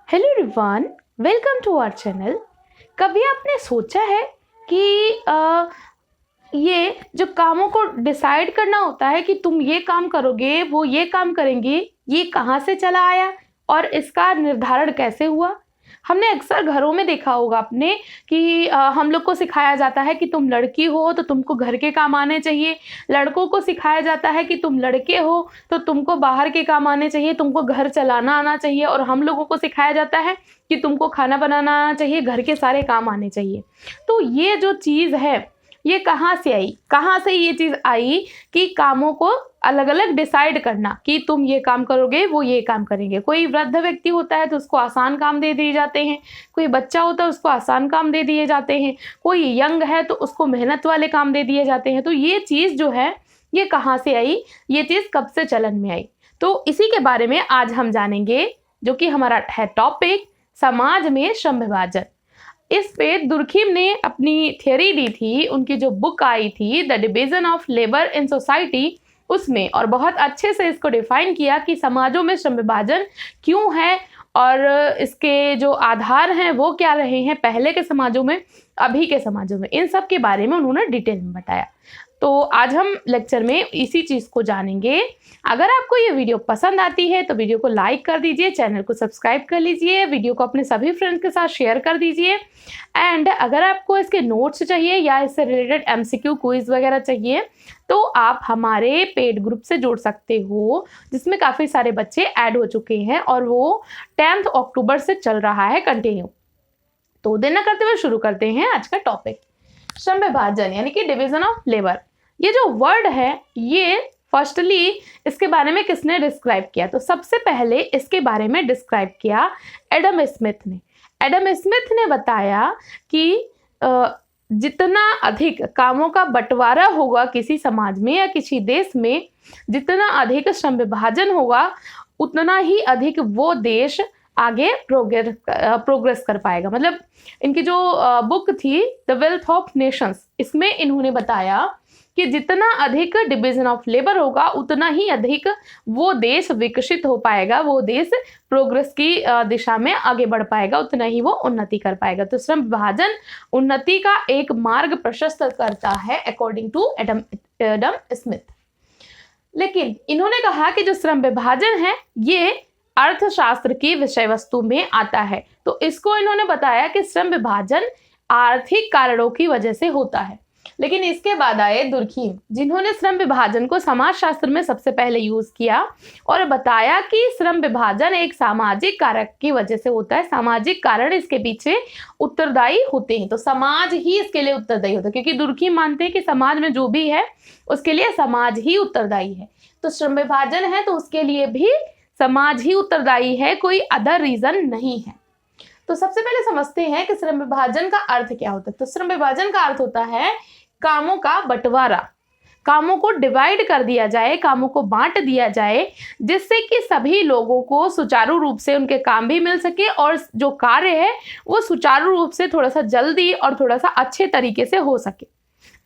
Hello everyone, welcome to our channel. कभी आपने सोचा है कि ये जो कामों को डिसाइड करना होता है कि तुम ये काम करोगे, वो ये काम करेंगे, ये कहाँ से चला आया और इसका निर्धारण कैसे हुआ? हमने अक्सर घरों में देखा होगा अपने कि हम लोग को सिखाया जाता है कि तुम लड़की हो तो तुमको घर के काम आने चाहिए, लड़कों को सिखाया जाता है कि तुम लड़के हो तो तुमको बाहर के काम आने चाहिए, तुमको घर चलाना आना चाहिए, और हम लोगों को सिखाया जाता है कि तुमको खाना बनाना आना चाहिए, घर के सारे काम आने चाहिए। तो ये जो चीज़ है ये कहाँ से आई? कहाँ से ये चीज़ आई कि कामों को अलग अलग डिसाइड करना कि तुम ये काम करोगे, वो ये काम करेंगे। कोई वृद्ध व्यक्ति होता है तो उसको आसान काम दे दिए जाते हैं, कोई बच्चा होता है उसको आसान काम दे दिए जाते हैं, कोई यंग है तो उसको मेहनत वाले काम दे दिए जाते हैं। तो ये चीज़ जो है ये कहाँ से आई, ये चीज़ कब से चलन में आई, तो इसी के बारे में आज हम जानेंगे, जो कि हमारा है टॉपिक समाज में श्रम विभाजन। इस पे दुर्खिम ने अपनी थियरी दी थी, उनकी जो बुक आई थी the division of labour in society, उसमें, और बहुत अच्छे से इसको डिफाइन किया कि समाजों में श्रम विभाजन क्यों है और इसके जो आधार हैं वो क्या रहे हैं पहले के समाजों में, अभी के समाजों में। इन सब के बारे में उन्होंने डिटेल में बताया। तो आज हम लेक्चर में इसी चीज़ को जानेंगे। अगर आपको ये वीडियो पसंद आती है तो वीडियो को लाइक कर दीजिए, चैनल को सब्सक्राइब कर लीजिए, वीडियो को अपने सभी फ्रेंड्स के साथ शेयर कर दीजिए। एंड अगर आपको इसके नोट्स चाहिए या इससे रिलेटेड एमसीक्यू क्विज वगैरह चाहिए तो आप हमारे पेड ग्रुप से जुड़ सकते हो, जिसमें काफ़ी सारे बच्चे ऐड हो चुके हैं और वो 10 अक्टूबर से चल रहा है कंटिन्यू। तो देर न करते हुए शुरू करते हैं आज का टॉपिक, श्रम विभाजन यानी कि डिवीजन ऑफ लेबर। ये जो वर्ड है ये फर्स्टली इसके बारे में किसने डिस्क्राइब किया? तो सबसे पहले इसके बारे में डिस्क्राइब किया एडम स्मिथ ने। एडम स्मिथ ने बताया कि जितना अधिक कामों का बंटवारा होगा किसी समाज में या किसी देश में, जितना अधिक श्रम विभाजन होगा उतना ही अधिक वो देश आगे प्रोग्रेस कर पाएगा। मतलब इनकी जो बुक थी द वेल्थ ऑफ नेशंस, इसमें इन्होंने बताया कि जितना अधिक डिवीजन ऑफ लेबर होगा उतना ही अधिक वो देश विकसित हो पाएगा, वो देश प्रोग्रेस की दिशा में आगे बढ़ पाएगा, उतना ही वो उन्नति कर पाएगा। तो श्रम विभाजन उन्नति का एक मार्ग प्रशस्त करता है अकॉर्डिंग टू एडम स्मिथ। लेकिन इन्होंने कहा कि जो श्रम विभाजन है ये अर्थशास्त्र की विषय वस्तु में आता है। तो इसको इन्होंने बताया कि श्रम विभाजन आर्थिक कारणों की वजह से होता है। लेकिन इसके बाद आए दुर्खिम, जिन्होंने श्रम विभाजन को समाजशास्त्र में सबसे पहले यूज किया और बताया कि श्रम विभाजन एक सामाजिक कारक की वजह से होता है, सामाजिक कारण इसके पीछे उत्तरदायी होते हैं। तो समाज ही इसके लिए उत्तरदायी होता है, क्योंकि दुर्खिम मानते हैं कि समाज में जो भी है उसके लिए समाज ही उत्तरदायी है। तो श्रम विभाजन है तो उसके लिए भी समाज ही उत्तरदायी है, कोई अदर रीजन नहीं है। तो सबसे पहले समझते हैं कि श्रम विभाजन का अर्थ क्या होता है। तो श्रम विभाजन का अर्थ होता है कामों का बंटवारा, कामों को डिवाइड कर दिया जाए, कामों को बांट दिया जाए, जिससे कि सभी लोगों को सुचारू रूप से उनके काम भी मिल सके और जो कार्य है वो सुचारू रूप से थोड़ा सा जल्दी और थोड़ा सा अच्छे तरीके से हो सके।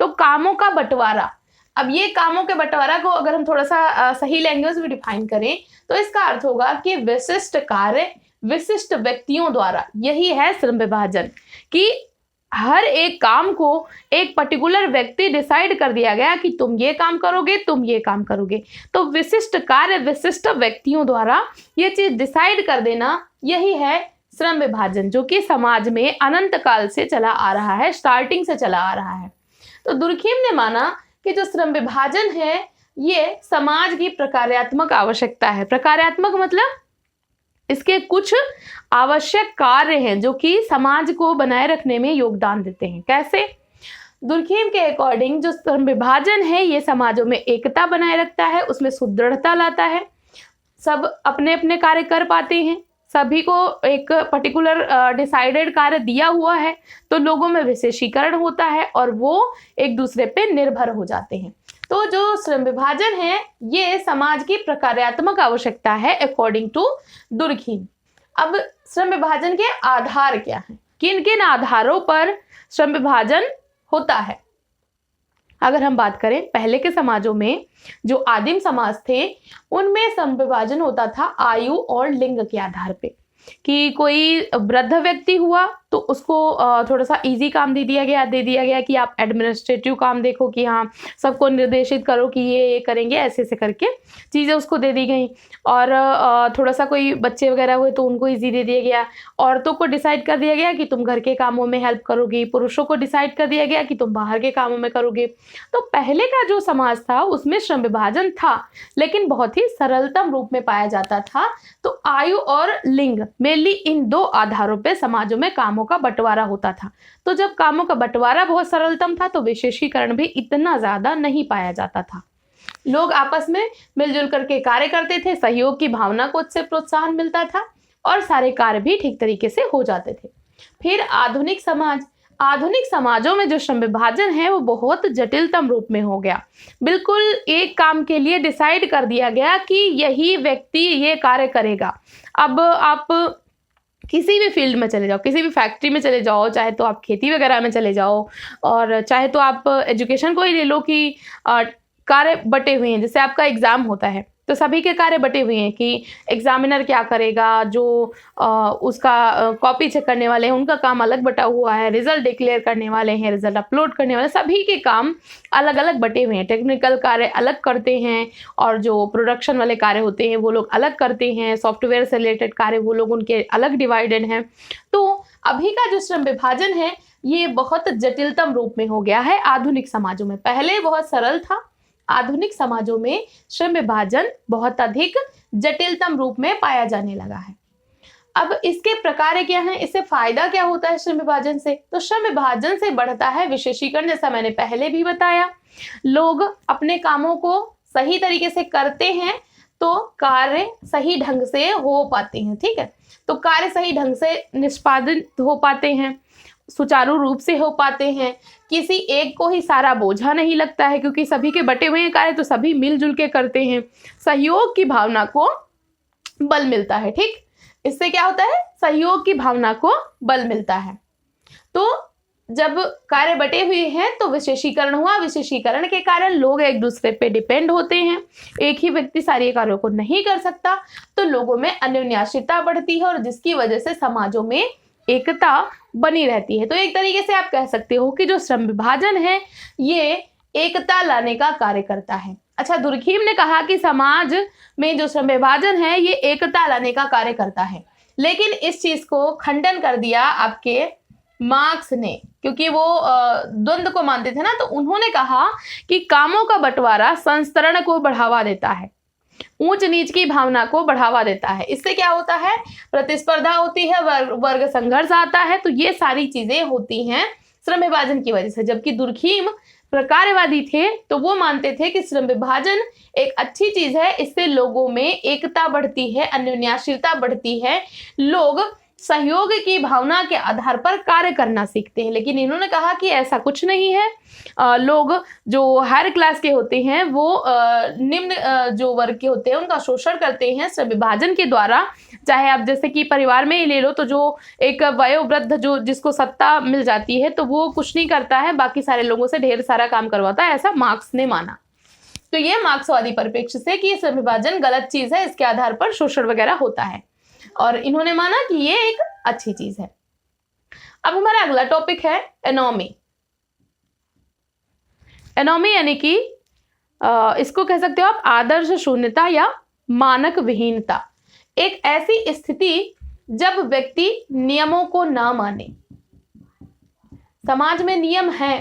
तो कामों का बंटवारा, अब ये कामों के बंटवारा को अगर हम थोड़ा सा सही लैंग्वेज में डिफाइन करें तो इसका अर्थ होगा कि विशिष्ट कार्य विशिष्ट व्यक्तियों द्वारा, यही है श्रम विभाजन, कि हर एक काम को एक पर्टिकुलर व्यक्ति डिसाइड कर दिया गया कि तुम ये काम करोगे, तुम ये काम करोगे। तो विशिष्ट कार्य विशिष्ट व्यक्तियों द्वारा ये चीज डिसाइड कर देना, यही है श्रम विभाजन, जो कि समाज में अनंत काल से चला आ रहा है, स्टार्टिंग से चला आ रहा है। तो दुर्खिम ने माना कि जो श्रम विभाजन है ये समाज की प्रकार्यात्मक आवश्यकता है। प्रकार्यात्मक मतलब इसके कुछ आवश्यक कार्य हैं जो कि समाज को बनाए रखने में योगदान देते हैं। कैसे? दुर्खिम के अकॉर्डिंग जो श्रम विभाजन है ये समाजों में एकता बनाए रखता है, उसमें सुदृढ़ता लाता है, सब अपने अपने कार्य कर पाते हैं, सभी को एक पर्टिकुलर डिसाइडेड कार्य दिया हुआ है तो लोगों में विशेषीकरण होता है और वो एक दूसरे पे निर्भर हो जाते हैं। तो जो श्रम विभाजन है ये समाज की प्रकार्यात्मक आवश्यकता है अकॉर्डिंग टू दुर्खिम। अब श्रम विभाजन के आधार क्या हैं? किन किन आधारों पर श्रम विभाजन होता है? अगर हम बात करें पहले के समाजों में, जो आदिम समाज थे उनमें श्रम विभाजन होता था आयु और लिंग के आधार पे। कि कोई वृद्ध व्यक्ति हुआ तो उसको थोड़ा सा इजी काम दे दिया गया कि आप एडमिनिस्ट्रेटिव काम देखो, कि हाँ सबको निर्देशित करो कि ये करेंगे, ऐसे ऐसे करके चीज़ें उसको दे दी गई। और थोड़ा सा कोई बच्चे वगैरह हुए तो उनको इजी दे दिया गया। औरतों को डिसाइड कर दिया गया कि तुम घर के कामों में हेल्प करोगी, पुरुषों को डिसाइड कर दिया गया कि तुम बाहर के कामों में करोगे। तो पहले का जो समाज था उसमें श्रम विभाजन था, लेकिन बहुत ही सरलतम रूप में पाया जाता था। तो आयु और लिंग मेनली इन दो आधारों पे समाजों में कामों का बंटवारा होता था। तो जब कामों का बंटवारा बहुत सरलतम था तो विशेषीकरण भी इतना ज्यादा नहीं पाया जाता था। लोग आपस में मिलजुल करके कार्य करते थे, सहयोग की भावना को उससे प्रोत्साहन मिलता था और सारे कार्य भी ठीक तरीके से हो जाते थे। फिर आधुनिक समाजों में जो श्रम विभाजन है वो बहुत जटिलतम रूप में हो गया। बिल्कुल एक काम के लिए डिसाइड कर दिया गया कि यही व्यक्ति ये कार्य करेगा। अब आप किसी भी फील्ड में चले जाओ, किसी भी फैक्ट्री में चले जाओ, चाहे तो आप खेती वगैरह में चले जाओ, और चाहे तो आप एजुकेशन को ही ले लो कि कार्य बटे हुए हैं। जैसे आपका एग्जाम होता है तो सभी के कार्य बटे हुए हैं कि एग्जामिनर क्या करेगा, जो उसका कॉपी चेक करने वाले हैं उनका काम अलग बटा हुआ है, रिजल्ट डिक्लेयर करने वाले हैं, रिजल्ट अपलोड करने वाले, सभी के काम अलग अलग बटे हुए हैं। टेक्निकल कार्य अलग करते हैं और जो प्रोडक्शन वाले कार्य होते हैं वो लोग अलग करते हैं, सॉफ्टवेयर से रिलेटेड कार्य वो लोग उनके अलग डिवाइडेड हैं। तो अभी का जो श्रम विभाजन है ये बहुत जटिलतम रूप में हो गया है आधुनिक समाजों में। पहले बहुत सरल था, आधुनिक समाजों में श्रम विभाजन बहुत अधिक जटिलतम रूप में पाया जाने लगा है। अब इसके प्रकार क्या हैं, इससे फायदा क्या होता है श्रम विभाजन से? तो श्रम विभाजन से बढ़ता है विशेषीकरण, जैसा मैंने पहले भी बताया। लोग अपने कामों को सही तरीके से करते हैं तो कार्य सही ढंग से हो पाते हैं। ठीक है, तो कार्य सही ढंग से निष्पादित हो पाते हैं, सुचारू रूप से हो पाते हैं, किसी एक को ही सारा बोझा नहीं लगता है क्योंकि सभी के बटे हुए कार्य तो सभी मिलजुल के करते हैं। सहयोग की भावना को बल मिलता है। ठीक, इससे क्या होता है, सहयोग की भावना को बल मिलता है। तो जब कार्य बटे हुए हैं तो विशेषीकरण हुआ। विशेषीकरण के कारण लोग एक दूसरे पे डिपेंड होते हैं। एक ही व्यक्ति सारे कार्यों को नहीं कर सकता, तो लोगों में अन्योन्याश्रिता बढ़ती है और जिसकी वजह से समाजों में एकता बनी रहती है। तो एक तरीके से आप कह सकते हो कि जो श्रम विभाजन है ये एकता लाने का कार्य करता है। अच्छा, दुर्खीम ने कहा कि समाज में जो श्रम विभाजन है ये एकता लाने का कार्य करता है, लेकिन इस चीज को खंडन कर दिया आपके मार्क्स ने, क्योंकि वो द्वंद्व को मानते थे ना। तो उन्होंने कहा कि कामों का बंटवारा संस्तरण को बढ़ावा देता है, ऊंच नीच की भावना को बढ़ावा देता है। इससे क्या होता है, प्रतिस्पर्धा होती है, वर्ग संघर्ष आता है। तो ये सारी चीजें होती हैं श्रम विभाजन की वजह से। जबकि दुर्खीम प्रकारवादी थे तो वो मानते थे कि श्रम विभाजन एक अच्छी चीज है, इससे लोगों में एकता बढ़ती है, अन्योन्याश्रिता बढ़ती है, लोग सहयोग की भावना के आधार पर कार्य करना सीखते हैं। लेकिन इन्होंने कहा कि ऐसा कुछ नहीं है। लोग जो हायर क्लास के होते हैं वो निम्न जो वर्ग के होते हैं उनका शोषण करते हैं श्रम विभाजन के द्वारा। चाहे आप जैसे कि परिवार में ही ले लो, तो जो एक वयोवृद्ध जो जिसको सत्ता मिल जाती है तो वो कुछ नहीं करता है, बाकी सारे लोगों से ढेर सारा काम करवाता है, ऐसा मार्क्स ने माना। तो ये मार्क्सवादी परिप्रेक्ष्य से कि श्रम विभाजन गलत चीज है, इसके आधार पर शोषण वगैरह होता है, और इन्होंने माना कि ये एक अच्छी चीज है। अब हमारा अगला टॉपिक है एनोमी। एनोमी यानी कि इसको कह सकते हो आप आदर्श शून्यता या मानक विहीनता। एक ऐसी स्थिति जब व्यक्ति नियमों को ना माने। समाज में नियम है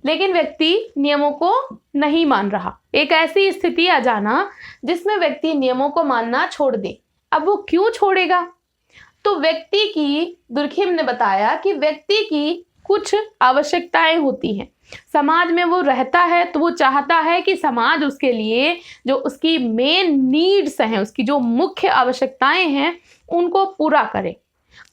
लेकिन व्यक्ति नियमों को नहीं मान रहा। एक ऐसी स्थिति आ जाना जिसमें व्यक्ति नियमों को मानना छोड़ दे। अब वो क्यों छोड़ेगा? तो व्यक्ति की, दुर्खीम ने बताया कि व्यक्ति की कुछ आवश्यकताएं होती हैं। समाज में वो रहता है तो वो चाहता है कि समाज उसके लिए जो उसकी मेन नीड्स हैं, उसकी जो मुख्य आवश्यकताएं हैं उनको पूरा करे,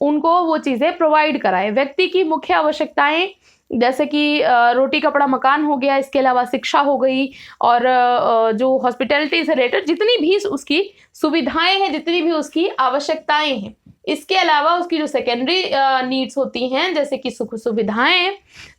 उनको वो चीज़ें प्रोवाइड कराए। व्यक्ति की मुख्य आवश्यकताएं जैसे कि रोटी कपड़ा मकान हो गया, इसके अलावा शिक्षा हो गई, और जो हॉस्पिटैलिटी से रिलेटेड जितनी भी उसकी सुविधाएं हैं, जितनी भी उसकी आवश्यकताएं हैं। इसके अलावा उसकी जो सेकेंडरी नीड्स होती हैं जैसे कि सुख सुविधाएं,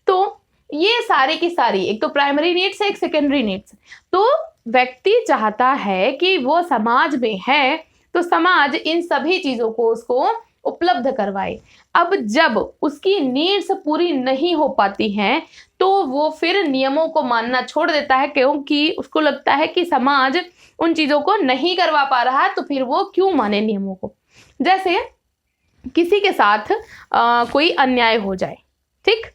तो ये सारी की सारी, एक तो प्राइमरी नीड्स है, एक सेकेंडरी नीड्स। तो व्यक्ति चाहता है कि वो समाज में है तो समाज इन सभी चीजों को उसको उपलब्ध करवाए। अब जब उसकी नीड्स पूरी नहीं हो पाती हैं तो वो फिर नियमों को मानना छोड़ देता है, क्योंकि उसको लगता है कि समाज उन चीजों को नहीं करवा पा रहा है, तो फिर वो क्यों माने नियमों को। जैसे किसी के साथ कोई अन्याय हो जाए, ठीक,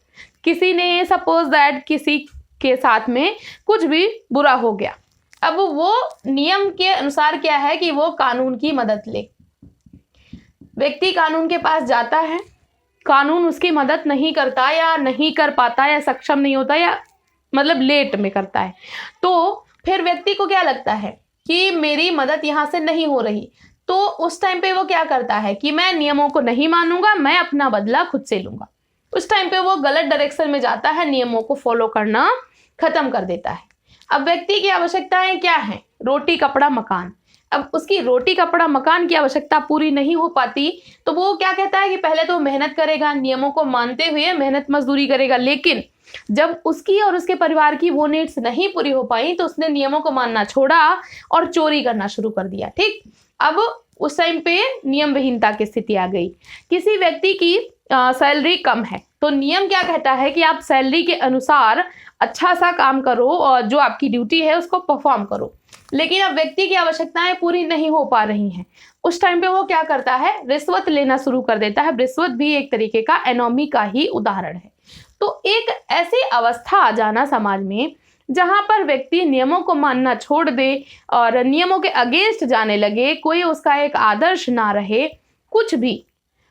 किसी ने सपोज दैट किसी के साथ में कुछ भी बुरा हो गया, अब वो नियम के अनुसार क्या है कि वो कानून की मदद ले। व्यक्ति कानून के पास जाता है, कानून उसकी मदद नहीं करता या नहीं कर पाता या सक्षम नहीं होता या मतलब लेट में करता है, तो फिर व्यक्ति को क्या लगता है कि मेरी मदद यहाँ से नहीं हो रही, तो उस टाइम पे वो क्या करता है कि मैं नियमों को नहीं मानूंगा, मैं अपना बदला खुद से लूंगा। उस टाइम पे वो गलत डायरेक्शन में जाता है, नियमों को फॉलो करना खत्म कर देता है। अब व्यक्ति की आवश्यकताएं क्या हैं? रोटी कपड़ा मकान। अब उसकी रोटी कपड़ा मकान की आवश्यकता पूरी नहीं हो पाती तो वो क्या कहता है कि पहले तो मेहनत करेगा, नियमों को मानते हुए मेहनत मजदूरी करेगा, लेकिन जब उसकी और उसके परिवार की वो नीड्स नहीं पूरी हो पाई तो उसने नियमों को मानना छोड़ा और चोरी करना शुरू कर दिया। ठीक, अब उस टाइम पे नियम विहीनता की स्थिति आ गई। किसी व्यक्ति की सैलरी कम है तो नियम क्या कहता है कि आप सैलरी के अनुसार अच्छा सा काम करो और जो आपकी ड्यूटी है उसको परफॉर्म करो, लेकिन अब व्यक्ति की आवश्यकताएं पूरी नहीं हो पा रही हैं। उस टाइम पे वो क्या करता है? रिश्वत लेना शुरू कर देता है। रिश्वत भी एक तरीके का एनोमी का ही उदाहरण है। तो एक ऐसी अवस्था आ जाना समाज में जहां पर व्यक्ति नियमों को मानना छोड़ दे और नियमों के अगेंस्ट जाने लगे, कोई उसका एक आदर्श ना रहे, कुछ भी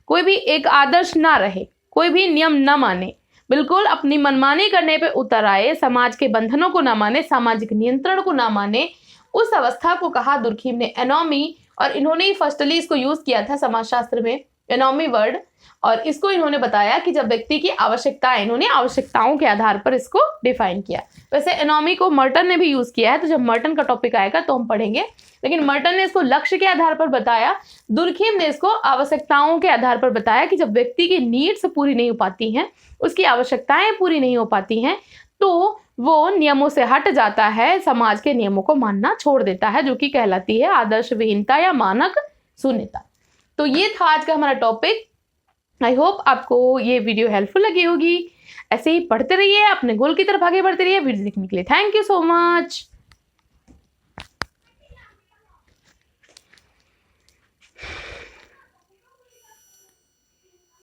कोई भी एक आदर्श ना रहे, कोई भी नियम ना माने, बिल्कुल अपनी मनमानी करने पे उतर आए, समाज के बंधनों को ना माने, सामाजिक नियंत्रण को ना माने, उस अवस्था को कहा दुर्खिम ने एनोमी। और इन्होंने ही फर्स्टली इसको यूज किया था समाजशास्त्र में, एनोमी वर्ड, और इसको इन्होंने बताया कि जब व्यक्ति की आवश्यकताएं, इन्होंने आवश्यकताओं के आधार पर इसको डिफाइन किया। वैसे एनोमी को मर्टन ने भी यूज किया है, तो जब मर्टन का टॉपिक आएगा तो हम पढ़ेंगे, लेकिन मर्टन ने इसको लक्ष्य के आधार पर बताया, दुर्खिम ने इसको आवश्यकताओं के आधार पर बताया कि जब व्यक्ति की नीड्स पूरी नहीं हो पाती हैं, उसकी आवश्यकताएं पूरी नहीं हो पाती हैं, तो वो नियमों से हट जाता है, समाज के नियमों को मानना छोड़ देता है, जो कि कहलाती है आदर्श विहीनता या मानक शून्यता। तो ये था आज का हमारा टॉपिक। आई होप आपको ये वीडियो हेल्पफुल लगी होगी। ऐसे ही पढ़ते रहिए, अपने गोल की तरफ आगे बढ़ते रहिए। वीडियो देखने के लिए थैंक यू सो मच।